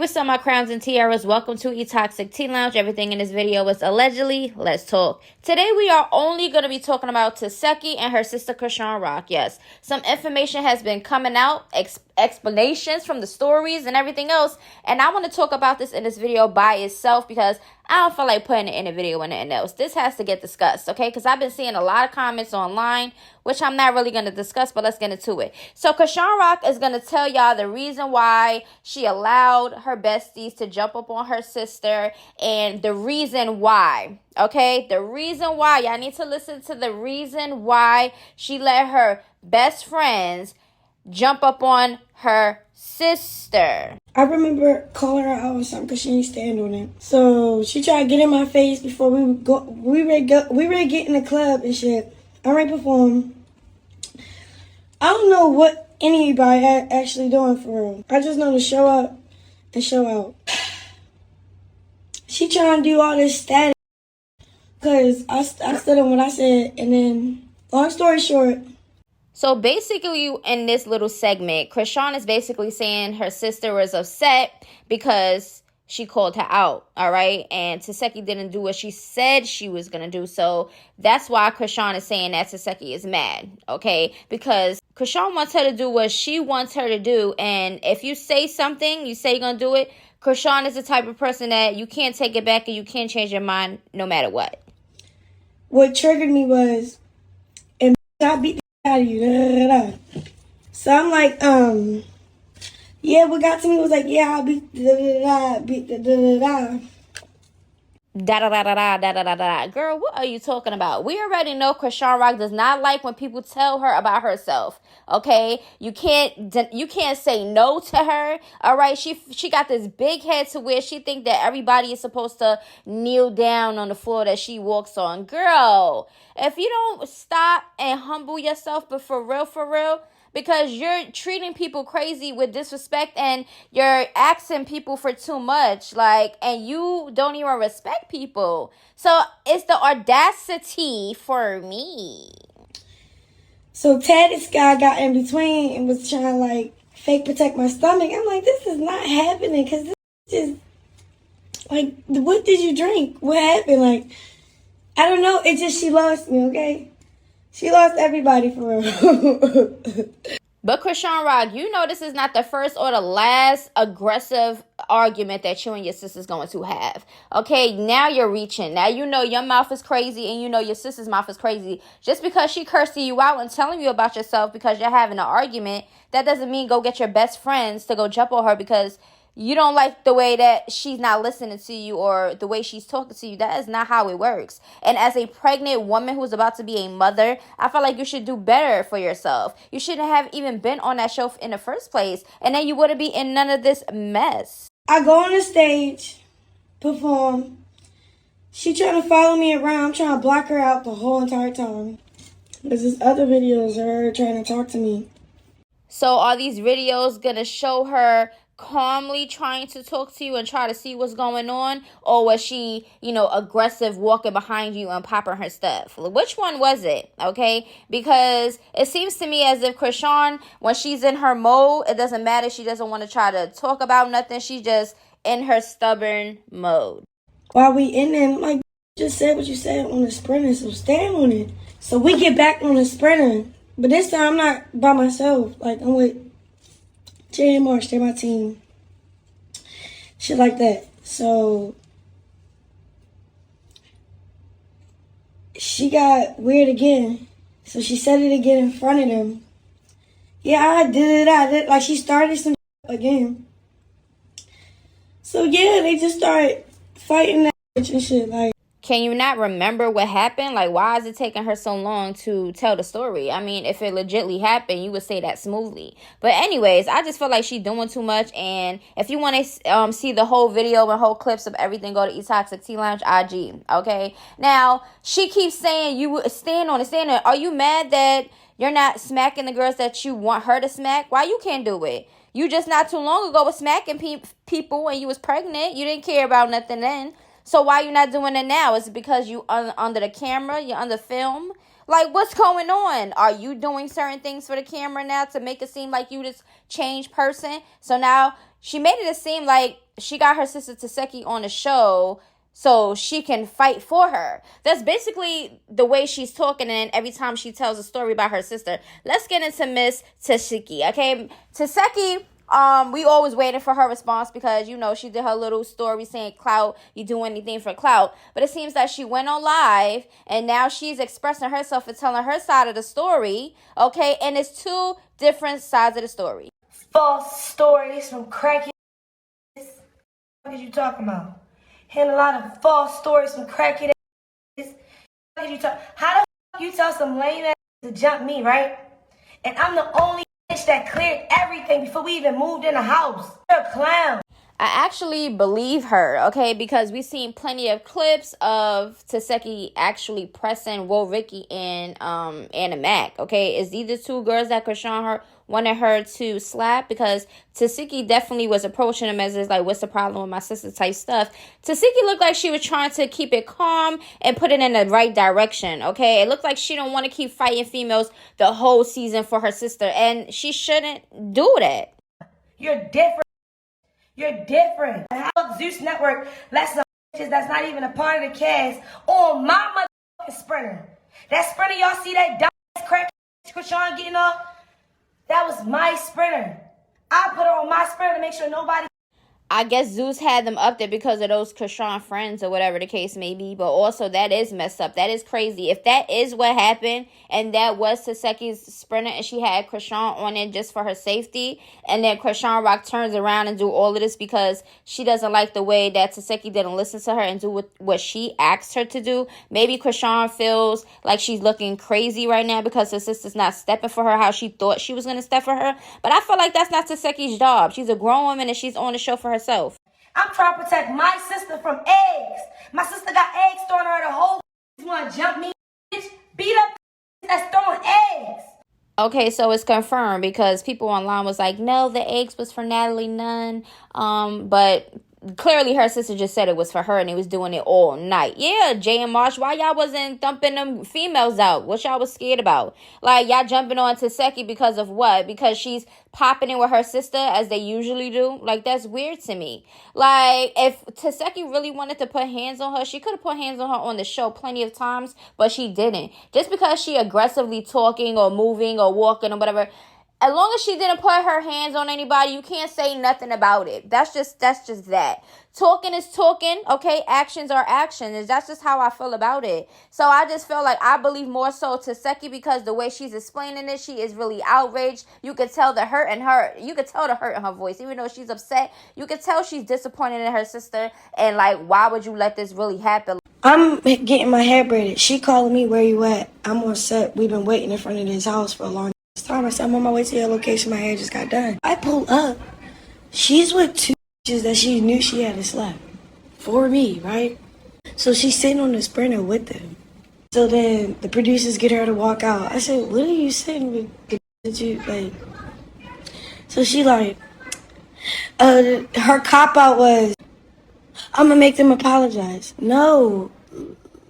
what's up, my crowns and tiaras? Welcome to EToxicTeaLounge. Everything in this video is allegedly. Let's talk. Today we are only going to be talking about Tesehki and her sister Chriseanrock. Yes, some information has been coming out, explanations from the stories and everything else, and I want to talk about this in this video by itself because I don't feel like putting it in a video or anything else. This has to get discussed, okay? Because I've been seeing a lot of comments online, which I'm not really going to discuss, but let's get into it. So Chriseanrock is going to tell y'all the reason why she allowed her besties to jump up on her sister and the reason why, okay? The reason why. Y'all need to listen to the reason why she let her best friends jump up on her sister. I remember calling her out on something because she didn't stand on it. So she tried to get in my face before we would go. We ready to get in the club and shit. I ready to perform. I don't know what anybody actually doing for real. I just know to show up and show out. She trying to do all this static because I stood on what I said, and then long story short. So basically, in this little segment, Chrisean is basically saying her sister was upset because she called her out, all right? And Tesehki didn't do what she said she was going to do. So that's why Chrisean is saying that Tesehki is mad, okay? Because Chrisean wants her to do what she wants her to do. And if you say something, you say you're going to do it, Chrisean is the type of person that you can't take it back and you can't change your mind no matter what. What triggered me was, and I beat out of you. Da, da, da. So I'm like, yeah, what got to me was like, yeah, I'll beat beat da da da. Da da da da da da da da. Girl, what are you talking about? We already know Chriseanrock does not like when people tell her about herself. Okay, you can't say no to her. All right, she got this big head to where she think that everybody is supposed to kneel down on the floor that she walks on. Girl, if you don't stop and humble yourself, but for real. Because you're treating people crazy with disrespect and you're asking people for too much. And you don't even respect people. So it's the audacity for me. So this guy got in between and was trying to fake protect my stomach. I'm like, this is not happening because this is just, what did you drink? What happened? I don't know. It's just she lost me, okay? She lost everybody for real. But Chriseanrock, you know this is not the first or the last aggressive argument that you and your sister's going to have. Okay, now you're reaching. Now you know your mouth is crazy and you know your sister's mouth is crazy. Just because she cursing you out and telling you about yourself because you're having an argument, that doesn't mean go get your best friends to go jump on her because you don't like the way that she's not listening to you or the way she's talking to you. That is not how it works. And as a pregnant woman who's about to be a mother, I feel like you should do better for yourself. You shouldn't have even been on that show in the first place. And then you wouldn't be in none of this mess. I go on the stage, perform. She trying to follow me around. I'm trying to block her out the whole entire time. There's this other videos of her trying to talk to me. So are these videos going to show her calmly trying to talk to you and try to see what's going on, or was she aggressive walking behind you and popping her stuff? Which one was it? Okay, because it seems to me as if Chrisean, when she's in her mode, it doesn't matter. She doesn't want to try to talk about nothing. She's just in her stubborn mode. While we in there, just said what you said on the sprinter, so stand on it. So we get back on the sprinter, but this time I'm not by myself. I'm with Jay and Marsh, they're my team. Shit like that. So she got weird again. So she said it again in front of them. Yeah, I did it. She started some again. So yeah, they just started fighting that and shit. Can you not remember what happened? Why is it taking her so long to tell the story? I mean, if it legitly happened, you would say that smoothly. But anyways, I just feel like she's doing too much. And if you want to see the whole video and whole clips of everything, go to EToxicTeaLounge IG, okay? Now, she keeps saying you stand on it. Are you mad that you're not smacking the girls that you want her to smack? Why you can't do it? You just not too long ago was smacking people when you was pregnant. You didn't care about nothing then. So why you not doing it now? Is it because you under the camera? You're under film? What's going on? Are you doing certain things for the camera now to make it seem like you this changed person? So now she made it seem like she got her sister Tesehki on the show so she can fight for her. That's basically the way she's talking, and every time she tells a story about her sister. Let's get into Miss Tesehki, okay? Tesehki, we always waiting for her response because, you know, she did her little story saying, clout, you do anything for clout. But it seems that she went on live, and now she's expressing herself and telling her side of the story, okay? And it's two different sides of the story. False stories from crackheads. What are you talking about? Hearing a lot of false stories from crackheads. How the fuck you tell some lame ass to jump me, right? And I'm the only bitch that cleared everything before we even moved in the house. You're a clown. I actually believe her, okay, because we've seen plenty of clips of Tesehki actually pressing Will Ricky and Anna Mac, okay? It's these the two girls that Chrisean wanted her to slap, because Tesehki definitely was approaching him as like, what's the problem with my sister type stuff. Tesehki looked like she was trying to keep it calm and put it in the right direction, okay? It looked like she don't want to keep fighting females the whole season for her sister, and she shouldn't do that. You're different. You're different. How Zeus Network lets some bitches that's not even a part of the cast on my motherfucking sprinter. That sprinter, y'all see that dumb crack Chrisean getting off? That was my sprinter. I put her on my sprinter to make sure nobody... I guess Zeus had them up there because of those Chrisean friends or whatever the case may be. But also, that is messed up. That is crazy. If that is what happened and that was Tesehki's sprinter and she had Chrisean on it just for her safety, and then Chriseanrock turns around and do all of this because she doesn't like the way that Tesehki didn't listen to her and do what she asked her to do. Maybe Chrisean feels like she's looking crazy right now because her sister's not stepping for her how she thought she was going to step for her. But I feel like that's not Tesehki's job. She's a grown woman and she's on the show for herself. I'm trying to protect my sister from eggs. My sister got eggs thrown at her. The whole you want to jump me, bitch? Beat up that's throwing eggs. Okay, so it's confirmed because people online was like, no, the eggs was for Natalie Nunn. But clearly her sister just said it was for her and he was doing it all night. Yeah, Jay and Marsh, why y'all wasn't thumping them females out? What y'all was scared about? Like, y'all jumping on Tesehki because of what? Because she's popping in with her sister as they usually do? Like, that's weird to me. Like, if Tesehki really wanted to put hands on her, she could have put hands on her on the show plenty of times, but she didn't. Just because she aggressively talking or moving or walking or whatever, as long as she didn't put her hands on anybody, you can't say nothing about it. That's just that. Talking is talking, okay? Actions are actions. That's just how I feel about it. So I just feel like I believe more so Tesehki because the way she's explaining it, she is really outraged. You could tell the hurt in her. You could tell the hurt in her voice. Even though she's upset, you could tell she's disappointed in her sister. And like, why would you let this really happen? I'm getting my hair braided. She calling me, where you at? I'm on set. We've been waiting in front of this house for a long time. I said, I'm on my way to your location. My hair just got done. I pull up. She's with two bitches that she knew she had to slap. For me, right? So she's sitting on the sprinter with them. So then the producers get her to walk out. I said, what are you sitting with the that you, like? So she like, her cop-out was, I'm gonna make them apologize. No.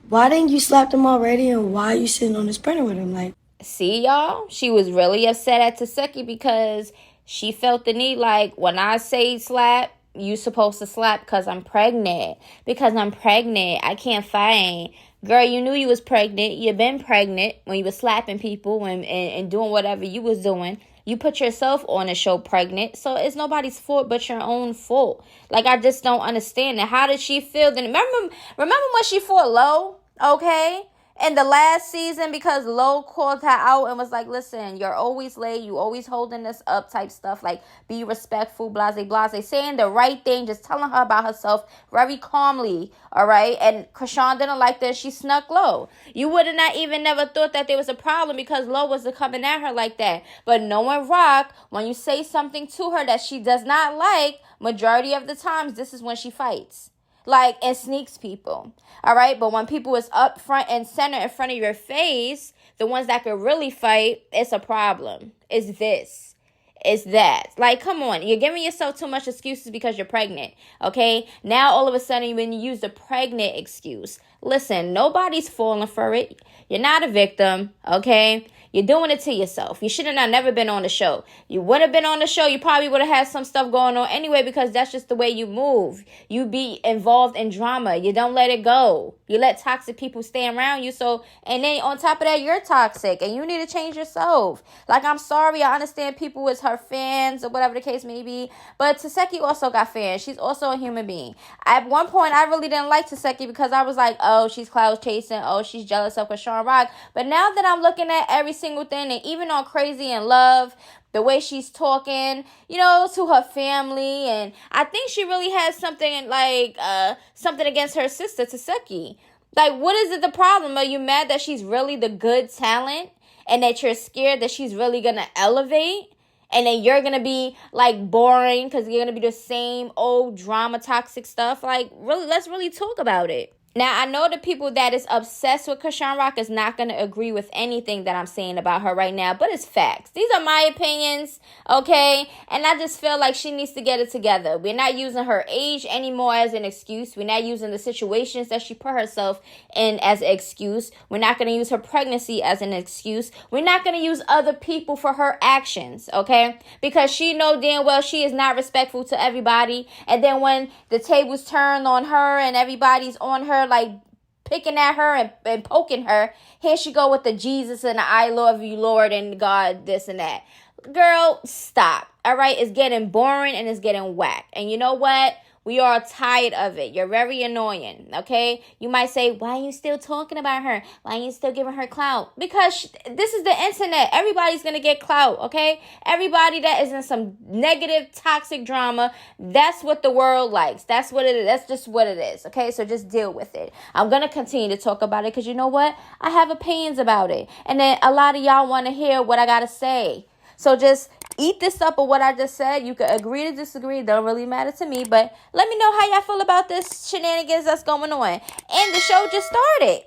Why didn't you slap them already, and why are you sitting on the sprinter with them? Like, see, y'all? She was really upset at Tesehki because she felt the need, like, when I say slap, you supposed to slap because I'm pregnant. Because I'm pregnant. I can't fight. Girl, you knew you was pregnant. You been pregnant when you was slapping people and doing whatever you was doing. You put yourself on a show pregnant. So it's nobody's fault but your own fault. Like, I just don't understand it. How did she feel? Then remember when she fought Lo? Okay? In the last season, because Lo called her out and was like, listen, you're always late, you always holding us up type stuff, like, be respectful, blase, saying the right thing, just telling her about herself very calmly, all right? And Chrisean didn't like that. She snuck Lo. You would have not even never thought that there was a problem because Lo was coming at her like that. But knowing Rock, when you say something to her that she does not like, majority of the times, this is when she fights. Like, and sneaks people, all right? But when people is up front and center in front of your face, the ones that could really fight, it's a problem. It's this. It's that. Like, come on. You're giving yourself too much excuses because you're pregnant, okay? Now, all of a sudden, when you use the pregnant excuse, listen, nobody's falling for it. You're not a victim, okay? You're doing it to yourself. You should have not never been on the show. You would have been on the show. You probably would have had some stuff going on anyway, because that's just the way you move. You be involved in drama. You don't let it go. You let toxic people stay around you. And then on top of that, you're toxic and you need to change yourself. Like, I'm sorry. I understand people is her fans or whatever the case may be. But Tesehki also got fans. She's also a human being. At one point, I really didn't like Tesehki because I was like, oh, she's cloud chasing. Oh, she's jealous of Chriseanrock. But now that I'm looking at every single thing, and even on Crazy in Love, the way she's talking, to her family, and I think she really has something something against her sister Tesehki. Like, what is it the problem? Are you mad that she's really the good talent, and that you're scared that she's really gonna elevate? And then you're going to be, like, boring because you're going to be the same old drama, toxic stuff. Like, really, let's really talk about it. Now, I know the people that is obsessed with Chriseanrock is not going to agree with anything that I'm saying about her right now, but it's facts. These are my opinions, okay? And I just feel like she needs to get it together. We're not using her age anymore as an excuse. We're not using the situations that she put herself in as an excuse. We're not going to use her pregnancy as an excuse. We're not going to use other people for her actions, okay? Because she know damn well she is not respectful to everybody. And then when the tables turn on her and everybody's on her, like picking at her and poking her, here she go with the Jesus and the I love you, Lord, and God, this and that. Girl, stop. All right, it's getting boring and it's getting whack. And you know what? We are tired of it. You're very annoying, okay? You might say, why are you still talking about her? Why are you still giving her clout? Because this is the internet. Everybody's going to get clout, okay? Everybody that is in some negative, toxic drama, that's what the world likes. That's what it is. That's just what it is, okay? So just deal with it. I'm going to continue to talk about it because you know what? I have opinions about it. And then a lot of y'all want to hear what I got to say. So just eat this up of what I just said. You can agree to disagree. It don't really matter to me. But let me know how y'all feel about this shenanigans that's going on. And the show just started.